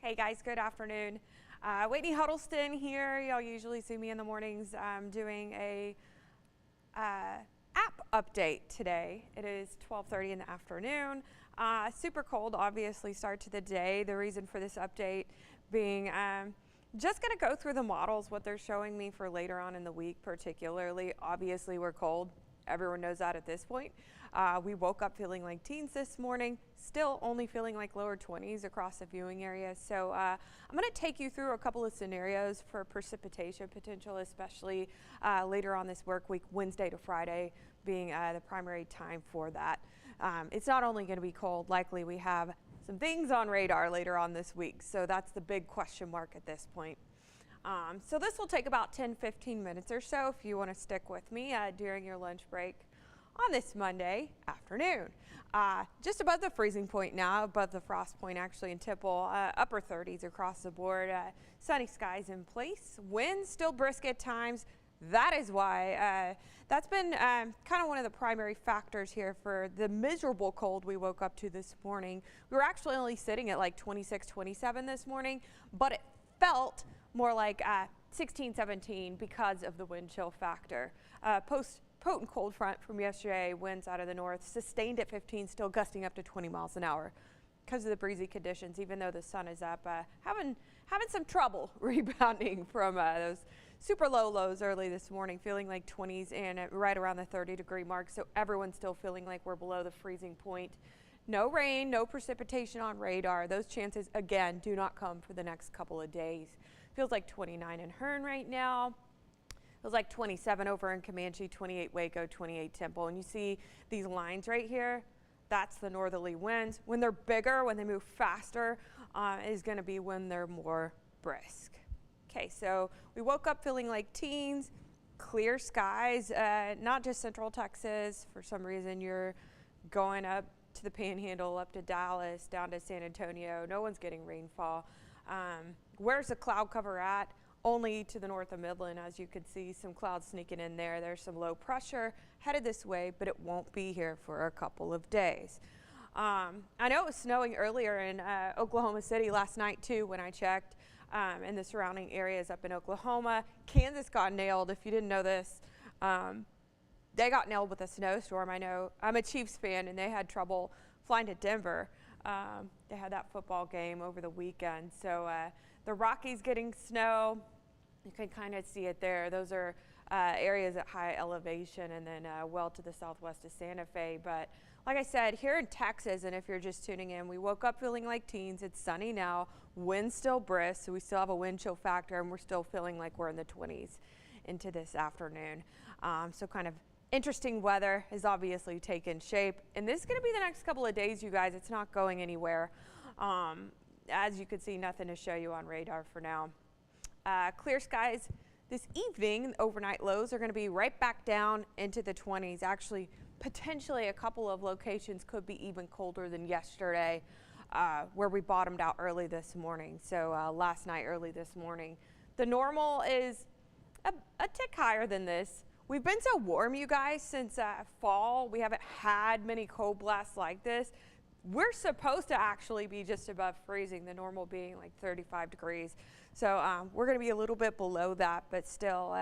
Hey guys, good afternoon. Whitney Huddleston here. Y'all usually see me in the mornings doing a app update today. It is 12:30 in the afternoon. Super cold, obviously, start to the day. The reason for this update being just going to go through the models, what they're showing me for later on in the week particularly. Obviously, we're cold. Everyone knows that at this point. We woke up feeling like teens this morning, still only feeling like lower 20s across the viewing area. So I'm going to take you through a couple of scenarios for precipitation potential, especially later on this work week, Wednesday to Friday being the primary time for that. It's not only going to be cold, likely we have some things on radar later on this week. So that's the big question mark at this point. So this will take about 10-15 minutes or so if you want to stick with me during your lunch break on this Monday afternoon. Just above the freezing point now, above the frost point actually in Tipple, upper 30s across the board, sunny skies in place, winds still brisk at times. That is why that's been kind of one of the primary factors here for the miserable cold we woke up to this morning. We were actually only sitting at like 26, 27 this morning, but it felt more like 16, 17 because of the wind chill factor. Potent cold front from yesterday, winds out of the north, sustained at 15, still gusting up to 20 miles an hour because of the breezy conditions, even though the sun is up, having some trouble rebounding from those super low lows early this morning, feeling like 20s and right around the 30-degree mark. So everyone's still feeling like we're below the freezing point. No rain, no precipitation on radar. Those chances, again, do not come for the next couple of days. Feels like 29 in Hearn right now. Feels like 27 over in Comanche, 28 Waco, 28 Temple. And you see these lines right here. That's the northerly winds. When they're bigger, when they move faster, is going to be when they're more brisk. Okay, so we woke up feeling like teens, clear skies, not just central Texas. For some reason, you're going up to the Panhandle, up to Dallas, down to San Antonio. No one's getting rainfall. Where's the cloud cover at? Only to the north of Midland, as you can see, some clouds sneaking in there. There's some low pressure headed this way, but it won't be here for a couple of days. I know it was snowing earlier in Oklahoma City last night too when I checked, in the surrounding areas up in Oklahoma. Kansas got nailed, if you didn't know this. They got nailed with a snowstorm. I know I'm a Chiefs fan and they had trouble flying to Denver. They had that football game over the weekend. So the Rockies getting snow, you can kind of see it there. Those are areas at high elevation and then well to the southwest of Santa Fe. But like I said, here in Texas, and if you're just tuning in, we woke up feeling like teens. It's sunny now, wind still brisk, so we still have a wind chill factor and we're still feeling like we're in the 20s into this afternoon. So kind of interesting weather has obviously taken shape, and this is going to be the next couple of days, you guys. It's not going anywhere. As you can see, nothing to show you on radar for now. Clear skies this evening. Overnight lows are going to be right back down into the 20s. Actually, potentially a couple of locations could be even colder than yesterday, where we bottomed out early this morning. So last night, early this morning. The normal is a tick higher than this. We've been so warm, you guys, since fall. We haven't had many cold blasts like this. We're supposed to actually be just above freezing, the normal being like 35 degrees. So we're going to be a little bit below that, but still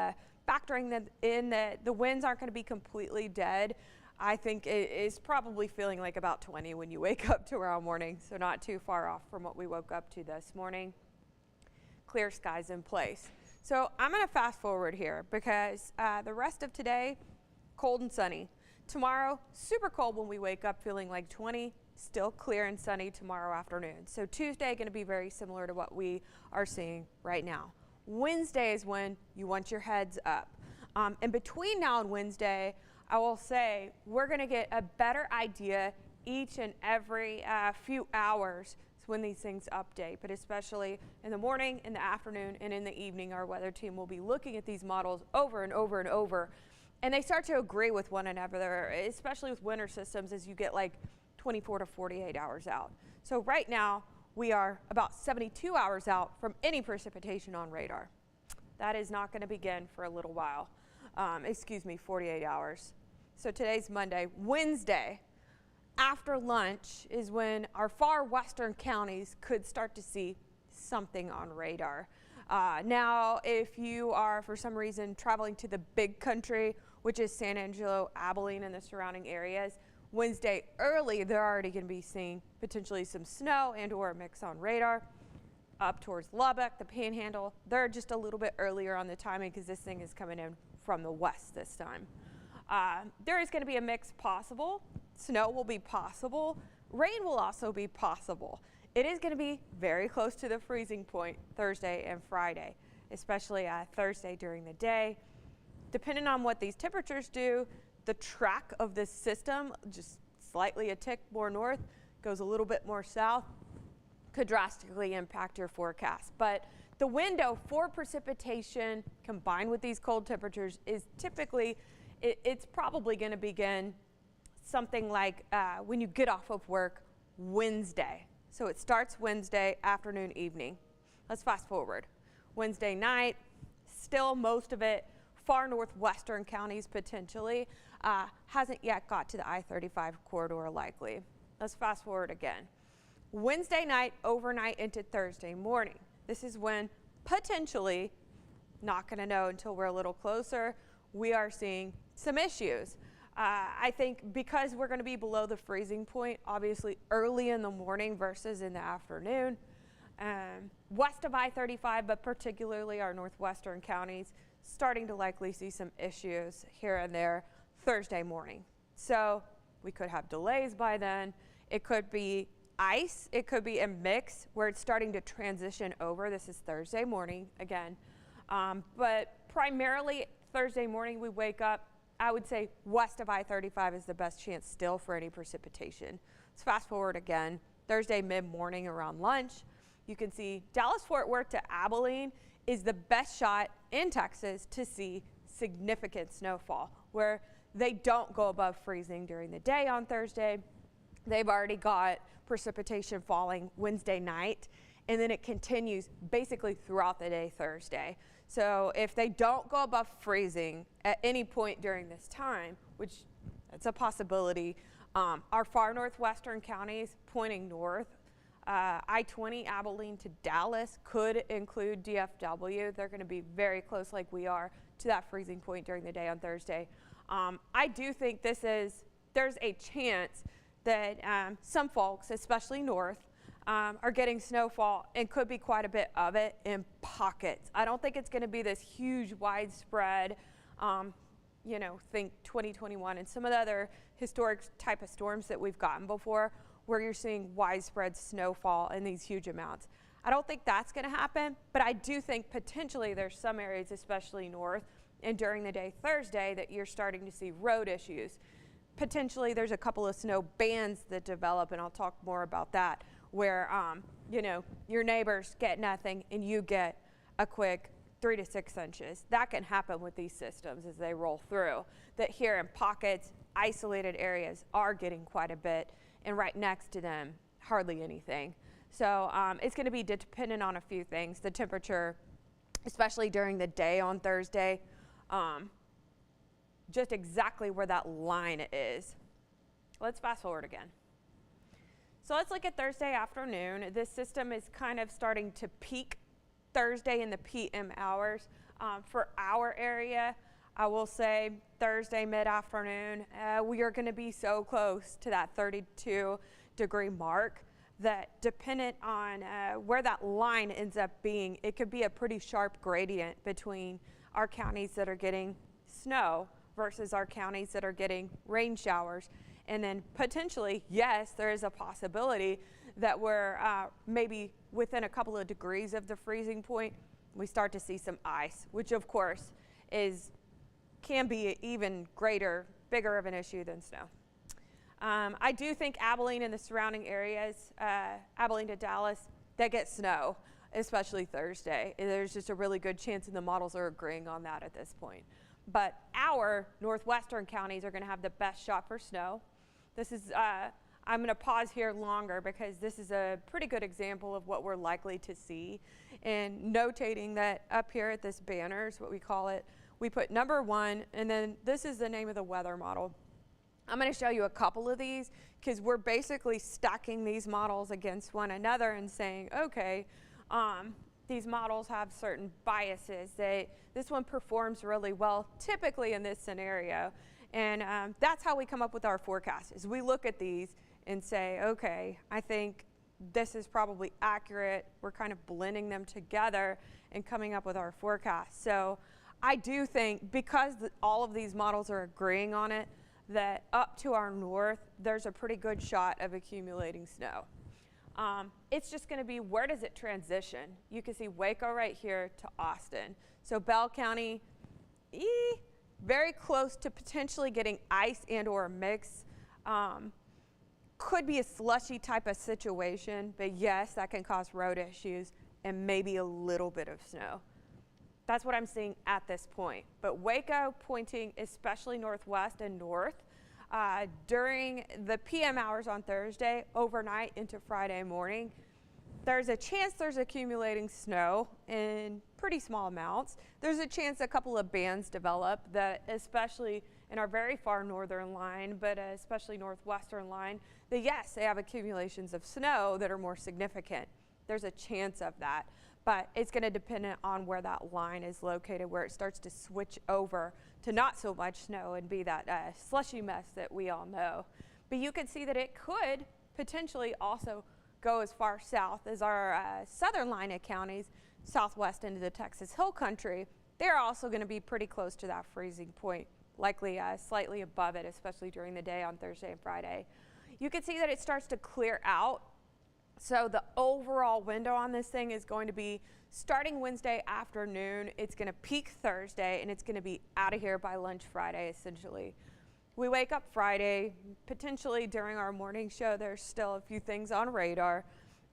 factoring in that the winds aren't going to be completely dead. I think it is probably feeling like about 20 when you wake up tomorrow morning, so not too far off from what we woke up to this morning. Clear skies in place. So I'm going to fast forward here because the rest of today, cold and sunny. Tomorrow, super cold when we wake up feeling like 20, still clear and sunny tomorrow afternoon. So Tuesday going to be very similar to what we are seeing right now. Wednesday is when you want your heads up. And between now and Wednesday, I will say we're going to get a better idea each and every few hours when these things update, but especially in the morning, in the afternoon, and in the evening, our weather team will be looking at these models over and over and over, and they start to agree with one another, especially with winter systems as you get like 24 to 48 hours out. So right now, we are about 72 hours out from any precipitation on radar. That is not going to begin for a little while. 48 hours. So today's Monday. Wednesday, after lunch is when our far western counties could start to see something on radar. Now, if you are, for some reason, traveling to the big country, which is San Angelo, Abilene, and the surrounding areas, Wednesday early, they're already going to be seeing potentially some snow and or a mix on radar. Up towards Lubbock, the Panhandle, they're just a little bit earlier on the timing because this thing is coming in from the west this time. There is going to be a mix possible. Snow will be possible. Rain will also be possible. It is going to be very close to the freezing point Thursday and Friday, especially Thursday during the day. Depending on what these temperatures do, the track of this system, just slightly a tick more north, goes a little bit more south, could drastically impact your forecast. But the window for precipitation combined with these cold temperatures is typically, it's probably going to begin something like when you get off of work Wednesday. So it starts Wednesday afternoon, evening. Let's fast forward. Wednesday night, still most of it far northwestern counties potentially, hasn't yet got to the I-35 corridor likely. Let's fast forward again. Wednesday night, overnight into Thursday morning. This is when potentially, not going to know until we're a little closer, we are seeing some issues. I think because we're going to be below the freezing point, obviously early in the morning versus in the afternoon, west of I-35, but particularly our northwestern counties, starting to likely see some issues here and there Thursday morning. So we could have delays by then. It could be ice. It could be a mix where it's starting to transition over. This is Thursday morning again. But primarily Thursday morning we wake up, I would say west of I-35 is the best chance still for any precipitation. Let's fast forward again. Thursday mid-morning around lunch, you can see Dallas-Fort Worth to Abilene is the best shot in Texas to see significant snowfall, where they don't go above freezing during the day on Thursday. They've already got precipitation falling Wednesday night, and then it continues basically throughout the day Thursday. So if they don't go above freezing at any point during this time, which that's a possibility, our far northwestern counties pointing north, I-20 Abilene to Dallas could include DFW. They're going to be very close like we are to that freezing point during the day on Thursday. I do think there's a chance that some folks, especially north, are getting snowfall and could be quite a bit of it in pockets. I don't think it's going to be this huge widespread, think 2021 and some of the other historic type of storms that we've gotten before where you're seeing widespread snowfall in these huge amounts. I don't think that's going to happen, but I do think potentially there's some areas, especially north and during the day Thursday, that you're starting to see road issues. Potentially there's a couple of snow bands that develop, and I'll talk more about that, where your neighbors get nothing and you get a quick 3 to 6 inches. That can happen with these systems as they roll through. That here in pockets, isolated areas are getting quite a bit, and right next to them, hardly anything. So it's going to be dependent on a few things. The temperature, especially during the day on Thursday, just exactly where that line is. Let's fast forward again. So let's look at Thursday afternoon. This system is kind of starting to peak Thursday in the PM hours. For our area, I will say Thursday mid-afternoon, we are going to be so close to that 32-degree mark that dependent on where that line ends up being, it could be a pretty sharp gradient between our counties that are getting snow versus our counties that are getting rain showers. And then potentially, yes, there is a possibility that we're maybe within a couple of degrees of the freezing point, we start to see some ice, which of course can be even greater, bigger of an issue than snow. I do think Abilene and the surrounding areas, Abilene to Dallas, they get snow, especially Thursday. There's just a really good chance, and the models are agreeing on that at this point. But our northwestern counties are going to have the best shot for snow. This is, I'm going to pause here longer because this is a pretty good example of what we're likely to see. And notating that up here at this banner is what we call it. We put number 1, and then this is the name of the weather model. I'm going to show you a couple of these because we're basically stacking these models against one another and saying, okay, These models have certain biases. This one performs really well, typically in this scenario. And that's how we come up with our forecast, is we look at these and say, okay, I think this is probably accurate. We're kind of blending them together and coming up with our forecast. So I do think, because all of these models are agreeing on it, that up to our north, there's a pretty good shot of accumulating snow. It's just going to be, where does it transition? You can see Waco right here to Austin. So Bell County, very close to potentially getting ice and or a mix. Could be a slushy type of situation, but yes, that can cause road issues and maybe a little bit of snow. That's what I'm seeing at this point. But Waco pointing especially northwest and north during the PM hours on Thursday, overnight into Friday morning. There's a chance there's accumulating snow in pretty small amounts. There's a chance a couple of bands develop that, especially in our very far northern line, but especially northwestern line, that yes, they have accumulations of snow that are more significant. There's a chance of that, but it's going to depend on where that line is located, where it starts to switch over to not so much snow and be that slushy mess that we all know. But you can see that it could potentially also go as far south as our southern line of counties, southwest into the Texas Hill Country. They're also going to be pretty close to that freezing point, likely slightly above it, especially during the day on Thursday and Friday. You can see that it starts to clear out. So the overall window on this thing is going to be starting Wednesday afternoon. It's going to peak Thursday, and it's going to be out of here by lunch Friday, essentially. We wake up Friday, potentially during our morning show, there's still a few things on radar,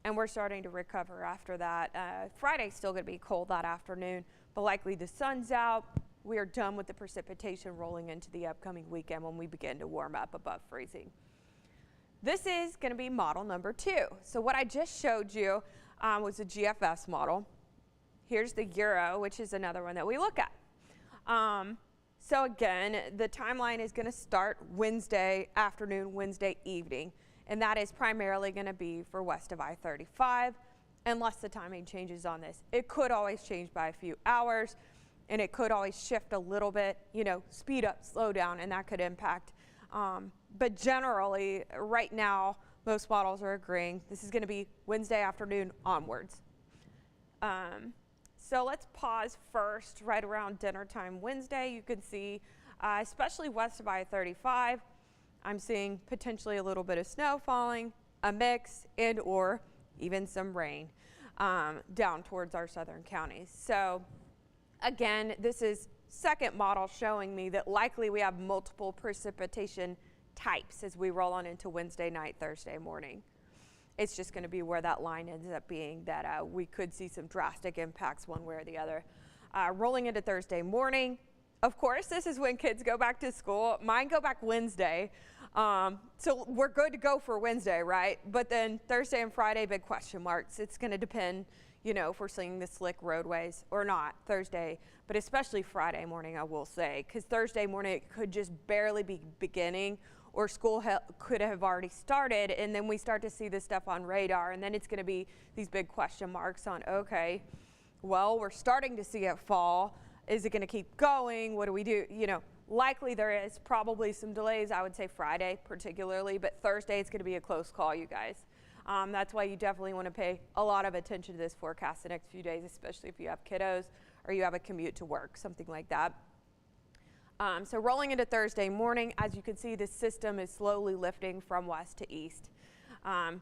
and we're starting to recover after that. Friday's still going to be cold that afternoon, but likely the sun's out. We are done with the precipitation rolling into the upcoming weekend when we begin to warm up above freezing. This is going to be model number 2. So what I just showed you was a GFS model. Here's the Euro, which is another one that we look at. So again, the timeline is going to start Wednesday afternoon, Wednesday evening, and that is primarily going to be for west of I-35, unless the timing changes on this. It could always change by a few hours, and it could always shift a little bit, speed up, slow down, and that could impact. But generally, right now, most models are agreeing this is going to be Wednesday afternoon onwards. So let's pause first right around dinner time Wednesday. You can see, especially west of I-35, I'm seeing potentially a little bit of snow falling, a mix, and or even some rain down towards our southern counties. So again, this is second model showing me that likely we have multiple precipitation types as we roll on into Wednesday night, Thursday morning. It's just going to be where that line ends up being that we could see some drastic impacts one way or the other. Rolling into Thursday morning, of course, this is when kids go back to school. Mine go back Wednesday. So we're good to go for Wednesday, right? But then Thursday and Friday, big question marks. It's going to depend, if we're seeing the slick roadways or not Thursday, but especially Friday morning, I will say, because Thursday morning it could just barely be beginning, or school could have already started, and then we start to see this stuff on radar, and then it's going to be these big question marks on, okay, well, we're starting to see it fall. Is it going to keep going? What do we do? Likely there is probably some delays, I would say Friday particularly, but Thursday it's going to be a close call, you guys. That's why you definitely want to pay a lot of attention to this forecast the next few days, especially if you have kiddos or you have a commute to work, something like that. So rolling into Thursday morning, as you can see, the system is slowly lifting from west to east. And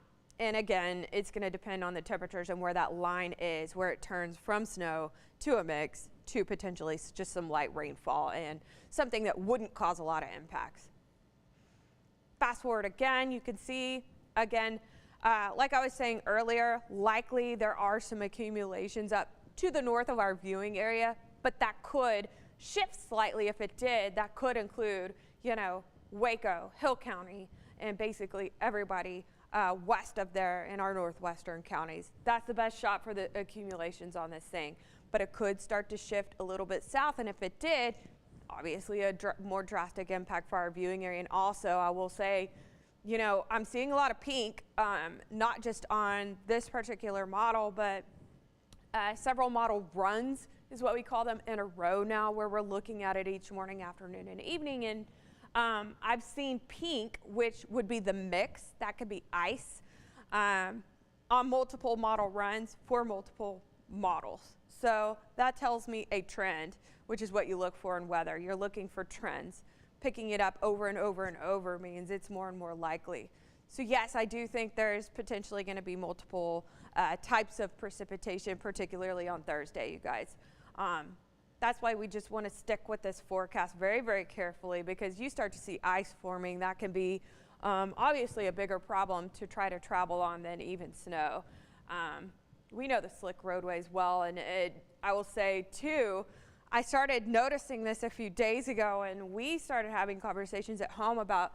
again, it's going to depend on the temperatures and where that line is, where it turns from snow to a mix to potentially just some light rainfall and something that wouldn't cause a lot of impacts. Fast forward again, you can see, again, like I was saying earlier, likely there are some accumulations up to the north of our viewing area, but that could shift slightly. If it did, that could include, Waco, Hill County, and basically everybody west of there in our northwestern counties. That's the best shot for the accumulations on this thing, but it could start to shift a little bit south, and if it did, obviously a more drastic impact for our viewing area. And also, I will say, I'm seeing a lot of pink, not just on this particular model, but Several model runs is what we call them in a row now, where we're looking at it each morning, afternoon, and evening. And I've seen pink, which would be the mix. That could be ice on multiple model runs for multiple models. So that tells me a trend, which is what you look for in weather. You're looking for trends. Picking it up over and over and over means it's more and more likely. So yes, I do think there's potentially going to be multiple types of precipitation, particularly on Thursday, you guys. That's why we just want to stick with this forecast very, very carefully, because you start to see ice forming. That can be obviously a bigger problem to try to travel on than even snow. We know the slick roadways well, and I will say too, I started noticing this a few days ago, and we started having conversations at home about,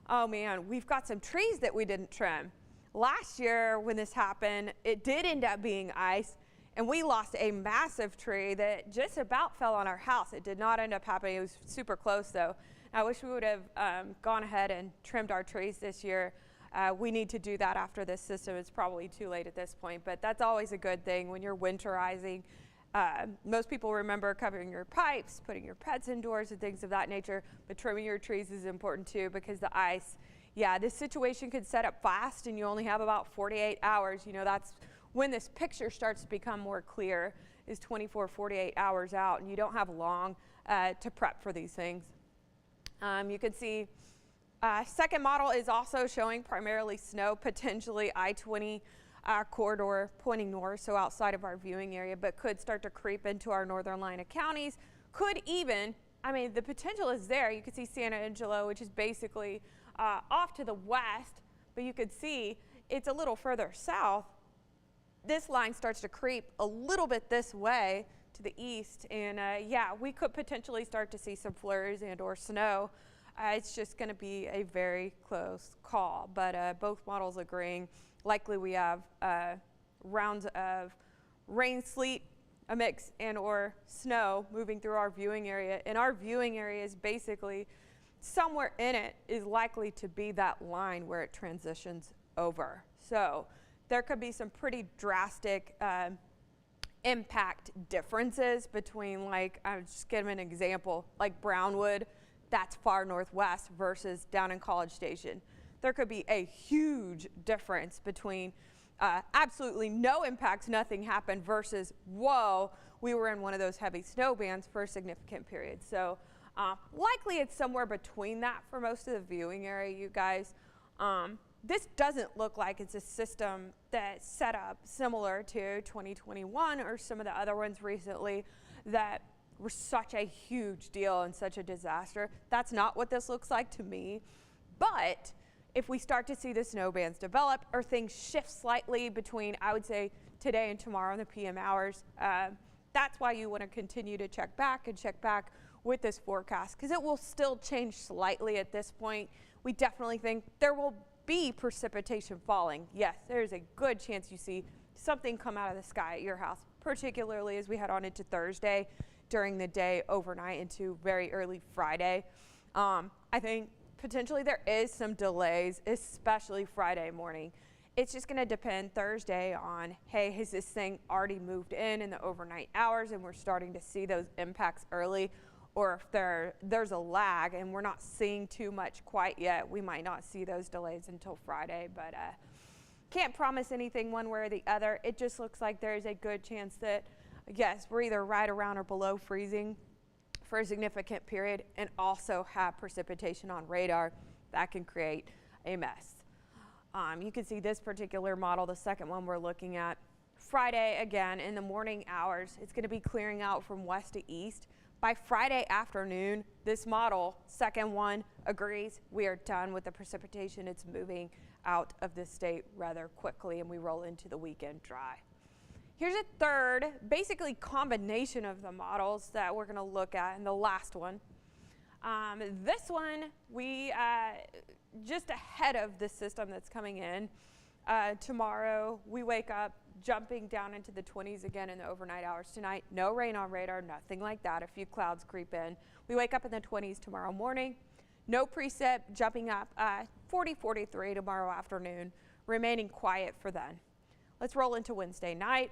oh man, we've got some trees that we didn't trim. Last year when this happened, it did end up being ice, and we lost a massive tree that just about fell on our house. It did not end up happening. It was super close though. I wish we would have gone ahead and trimmed our trees this year. We need to do that after this system. It's probably too late at this point, but that's always a good thing when you're winterizing. Most people remember covering your pipes, putting your pets indoors and things of that nature, but trimming your trees is important too, because the ice, yeah, this situation could set up fast and you only have about 48 hours. You know, that's when this picture starts to become more clear, is 24, 48 hours out, and you don't have long to prep for these things. You can see second model is also showing primarily snow, potentially I-20 corridor pointing north, so outside of our viewing area, but could start to creep into our northern line of counties. Could even, I mean, the potential is there. You can see San Angelo, which is basically off to the west, but you could see it's a little further south. This line starts to creep a little bit this way to the east, and yeah, we could potentially start to see some flurries and or snow. It's just going to be a very close call, but both models agreeing. Likely we have rounds of rain, sleet, a mix, and or snow moving through our viewing area. And our viewing area is basically somewhere in it is likely to be that line where it transitions over. So there could be some pretty drastic impact differences between, like, I'll just give an example, like Brownwood, that's far northwest, versus down in College Station. There could be a huge difference between absolutely no impacts, nothing happened, versus, whoa, we were in one of those heavy snow bands for a significant period. So likely it's somewhere between that for most of the viewing area, you guys. This doesn't look like it's a system that's set up similar to 2021 or some of the other ones recently that were such a huge deal and such a disaster. That's not what this looks like to me. But if we start to see the snow bands develop or things shift slightly between, I would say, today and tomorrow in the PM hours, that's why you want to continue to check back with this forecast, because it will still change slightly at this point. We definitely think there will be precipitation falling. Yes, there's a good chance you see something come out of the sky at your house, particularly as we head on into Thursday during the day, overnight into very early Friday. I think potentially there is some delays, especially Friday morning. It's just going to depend Thursday on, hey, has this thing already moved in the overnight hours and we're starting to see those impacts early, or if there's a lag and we're not seeing too much quite yet, we might not see those delays until Friday, but can't promise anything one way or the other. It just looks like there's a good chance that, yes, we're either right around or below freezing for a significant period, and also have precipitation on radar that can create a mess. You can see this particular model, the second one we're looking at, Friday again in the morning hours, it's going to be clearing out from west to east. By Friday afternoon, this model, second one, agrees we are done with the precipitation. It's moving out of the state rather quickly, and we roll into the weekend dry. Here's a third, basically combination of the models that we're going to look at, and the last one. This one, we just ahead of the system that's coming in. Tomorrow, we wake up jumping down into the 20s again in the overnight hours tonight. No rain on radar, nothing like that. A few clouds creep in. We wake up in the 20s tomorrow morning. No precip, jumping up 40, 43 tomorrow afternoon, remaining quiet for then. Let's roll into Wednesday night.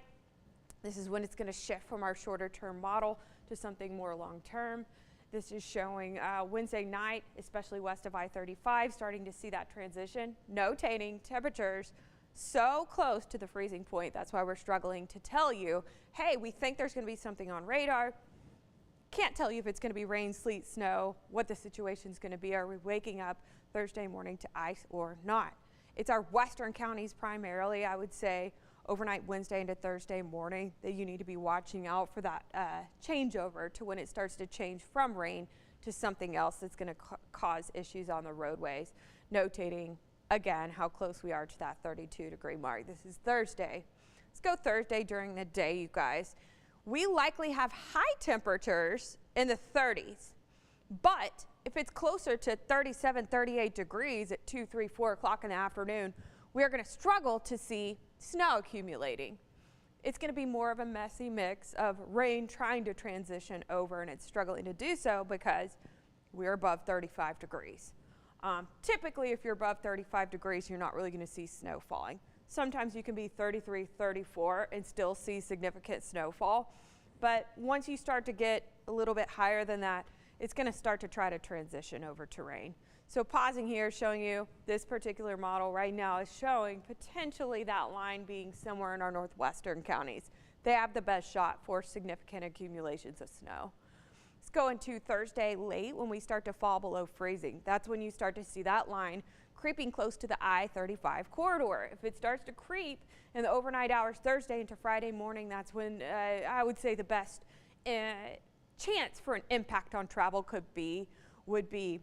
This is when it's going to shift from our shorter term model to something more long term. This is showing Wednesday night, especially west of I-35, starting to see that transition, notating temperatures so close to the freezing point. That's why we're struggling to tell you, hey, we think there's going to be something on radar. Can't tell you if it's going to be rain, sleet, snow, what the situation's going to be. Are we waking up Thursday morning to ice or not? It's our western counties primarily, I would say, overnight Wednesday into Thursday morning that you need to be watching out for that changeover to when it starts to change from rain to something else that's going to cause issues on the roadways. Notating again how close we are to that 32-degree mark. This is Thursday. Let's go Thursday during the day, you guys. We likely have high temperatures in the 30s, but if it's closer to 37, 38 degrees at 2, 3, 4 o'clock in the afternoon, we are going to struggle to see snow accumulating. It's going to be more of a messy mix of rain trying to transition over, and it's struggling to do so because we're above 35 degrees. Typically, if you're above 35 degrees, you're not really going to see snow falling. Sometimes you can be 33, 34 and still see significant snowfall. But once you start to get a little bit higher than that, it's going to start to try to transition over to rain. So pausing here, showing you this particular model right now is showing potentially that line being somewhere in our northwestern counties. They have the best shot for significant accumulations of snow. Let's go into Thursday late when we start to fall below freezing. That's when you start to see that line creeping close to the I-35 corridor. If it starts to creep in the overnight hours Thursday into Friday morning, that's when I would say the best chance for an impact on travel would be,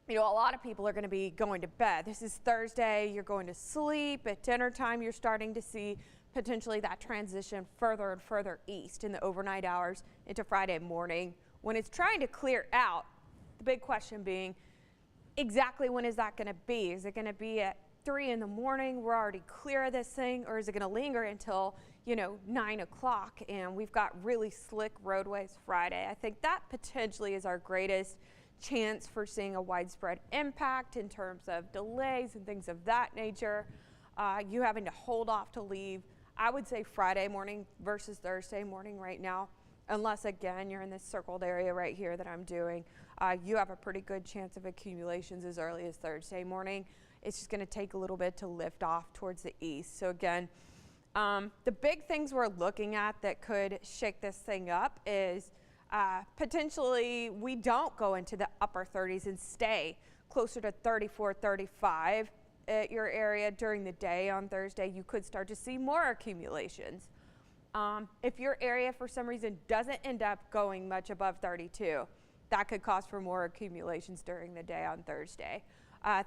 you know, a lot of people are going to be going to bed. This is Thursday, you're going to sleep. At dinner time, you're starting to see potentially that transition further and further east in the overnight hours into Friday morning. When it's trying to clear out, the big question being, exactly when is that going to be? Is it going to be at 3 in the morning, we're already clear of this thing, or is it going to linger until, 9 o'clock and we've got really slick roadways Friday? I think that potentially is our greatest chance for seeing a widespread impact in terms of delays and things of that nature. You having to hold off to leave, I would say Friday morning versus Thursday morning right now, unless again you're in this circled area right here that I'm doing. You have a pretty good chance of accumulations as early as Thursday morning. It's just going to take a little bit to lift off towards the east. So again, the big things we're looking at that could shake this thing up is potentially we don't go into the upper 30s and stay closer to 34, 35 at your area during the day on Thursday. You could start to see more accumulations. If your area for some reason doesn't end up going much above 32, that could cause for more accumulations during the day on Thursday.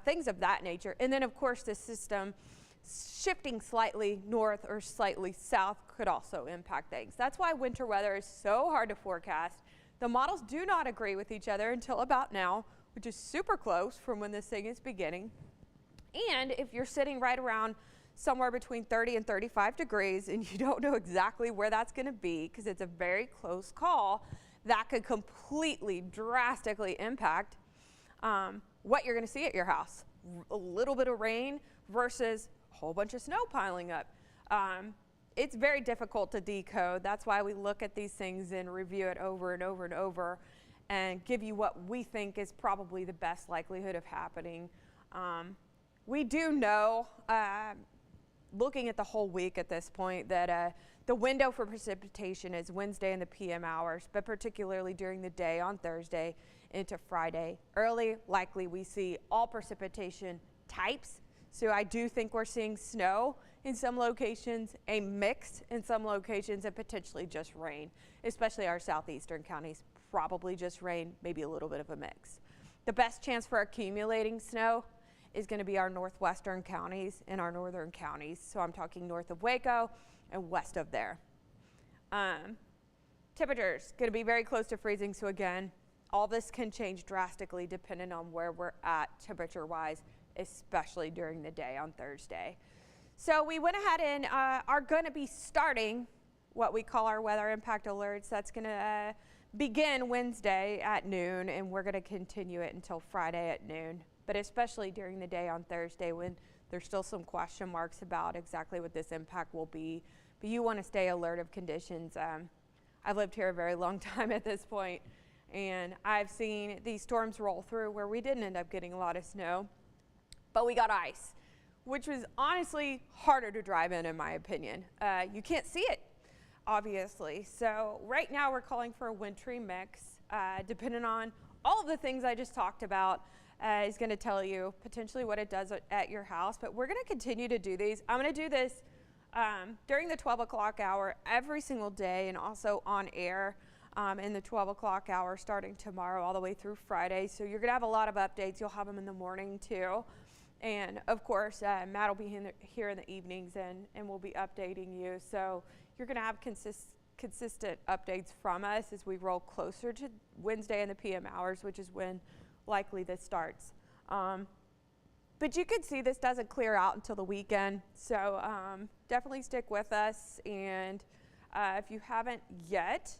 Things of that nature. And then of course the system shifting slightly north or slightly south could also impact things. That's why winter weather is so hard to forecast. The models do not agree with each other until about now, which is super close from when this thing is beginning. And if you're sitting right around somewhere between 30 and 35 degrees and you don't know exactly where that's going to be because it's a very close call, that could completely drastically impact what you're going to see at your house. A little bit of rain versus a whole bunch of snow piling up. It's very difficult to decode. That's why we look at these things and review it over and over and over and give you what we think is probably the best likelihood of happening. We do know, looking at the whole week at this point, that the window for precipitation is Wednesday in the PM hours, but particularly during the day on Thursday into Friday. Early, likely we see all precipitation types. So I do think we're seeing snow in some locations, a mix in some locations, and potentially just rain, especially our southeastern counties, probably just rain, maybe a little bit of a mix. The best chance for accumulating snow is going to be our northwestern counties and our northern counties. So I'm talking north of Waco and west of there. Temperatures going to be very close to freezing. So again, all this can change drastically depending on where we're at temperature wise, especially during the day on Thursday. So we went ahead and are going to be starting what we call our weather impact alerts. That's going to begin Wednesday at noon, and we're going to continue it until Friday at noon. But especially during the day on Thursday when there's still some question marks about exactly what this impact will be, but you want to stay alert of conditions. I've lived here a very long time at this point, and I've seen these storms roll through where we didn't end up getting a lot of snow, but we got ice, which was honestly harder to drive in my opinion. You can't see it, obviously. So right now we're calling for a wintry mix, depending on all of the things I just talked about. Is going to tell you potentially what it does at your house, but we're going to continue to do these. I'm going to do this during the 12 o'clock hour every single day, and also on air in the 12 o'clock hour starting tomorrow all the way through Friday. So you're going to have a lot of updates. You'll have them in the morning too. And of course, Matt will be here in the evenings and we'll be updating you. So you're going to have consistent updates from us as we roll closer to Wednesday in the PM hours, which is when likely this starts. But you can see this doesn't clear out until the weekend, so definitely stick with us. And if you haven't yet,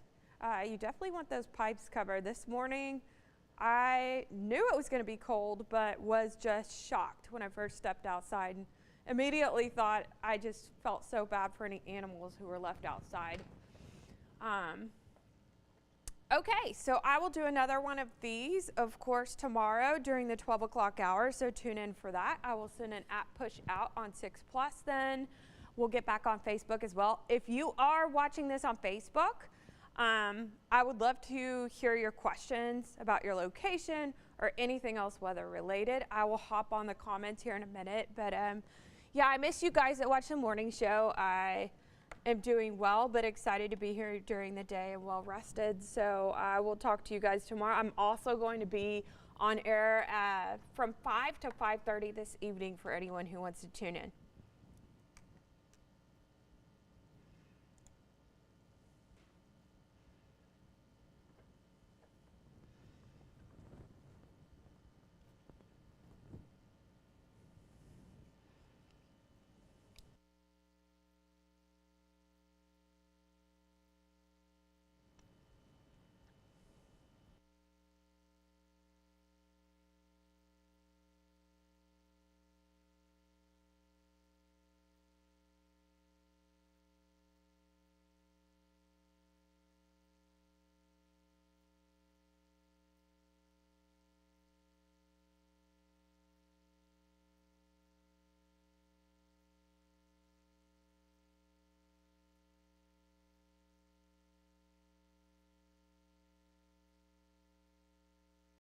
you definitely want those pipes covered. This morning I knew it was going to be cold, but was just shocked when I first stepped outside and immediately thought I just felt so bad for any animals who were left outside. Okay, so I will do another one of these, of course, tomorrow during the 12 o'clock hour, so tune in for that. I will send an app push out on 6 Plus then. We'll get back on Facebook as well. If you are watching this on Facebook, I would love to hear your questions about your location or anything else weather related. I will hop on the comments here in a minute, but yeah, I miss you guys that watch the morning show. I am doing well, but excited to be here during the day and well rested. So I will talk to you guys tomorrow. I'm also going to be on air from 5 to 5:30 this evening for anyone who wants to tune in.